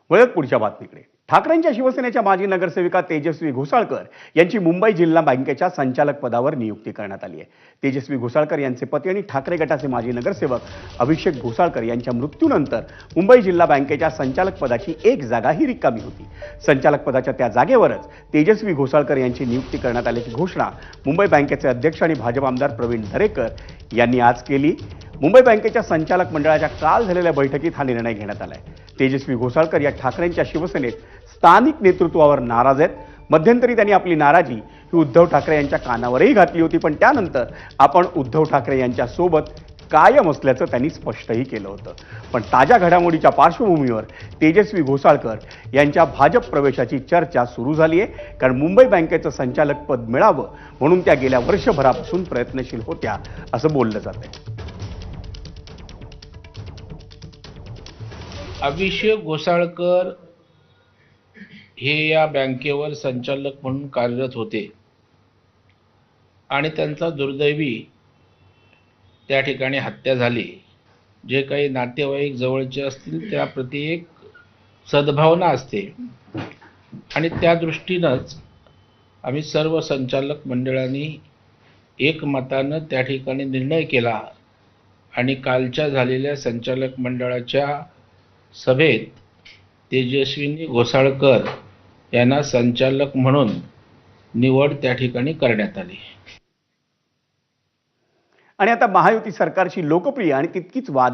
वळत पुढच्या बातमीकडे. ठाकरेंच्या शिवसेनेच्या माजी नगरसेविका तेजस्वी घोसाळकर यांची मुंबई जिल्हा बँकेच्या संचालक पदावर नियुक्ती करण्यात आली आहे. तेजस्वी घोसाळकर यांचे पती आणि ठाकरे गटाचे माजी नगरसेवक अभिषेक घोसाळकर यांच्या मृत्यूनंतर मुंबई जिल्हा बँकेच्या संचालक पदाची एक जागाही रिकामी होती. संचालक पदाच्या त्या जागेवरच तेजस्वी घोसाळकर यांची नियुक्ती करण्यात आल्याची घोषणा मुंबई बँकेचे अध्यक्ष आणि भाजप आमदार प्रवीण दरेकर यांनी आज केली. मुंबई बँकेच्या संचालक मंडळाच्या काल झालेल्या बैठकीत हा निर्णय घेण्यात आलाय. तेजस्वी घोसाळकर या ठाकरेंच्या शिवसेनेत स्थानिक नेतृत्वावर नाराज आहेत. मध्यंतरी त्यांनी आपली नाराजी ही उद्धव ठाकरे यांच्या कानावरही घातली होती, पण त्यानंतर आपण उद्धव ठाकरे यांच्या सोबत कायम असल्याचं त्यांनी स्पष्टही केलं होतं. पण ताज्या घडामोडीच्या पार्श्वभूमीवर तेजस्वी घोसाळकर यांच्या भाजप प्रवेशाची चर्चा सुरू झाली आहे. कारण मुंबई बँकेचं संचालक पद मिळावं म्हणून त्या गेल्या वर्षभरापासून प्रयत्नशील होत्या असं बोललं जातंय. अभिषेक घोसाळकर हे या बँकेवर संचालक म्हणून कार्यरत होते आणि त्यांचा दुर्दैवी त्या ठिकाणी हत्या झाली. जे काही नातेवाईक जवळचे असतील त्याप्रती एक सद्भावना असते आणि त्या दृष्टीनंच आम्ही सर्व संचालक मंडळांनी एकमतानं त्या ठिकाणी निर्णय केला आणि कालच्या झालेल्या संचालक मंडळाच्या सभेत तेजस्विनी घोसाळकर यांना संचालक म्हणून निवड त्या ठिकाणी करण्यात आली. आणि आता महायुती सरकारची लोकप्रिय आणि तितकीच वाद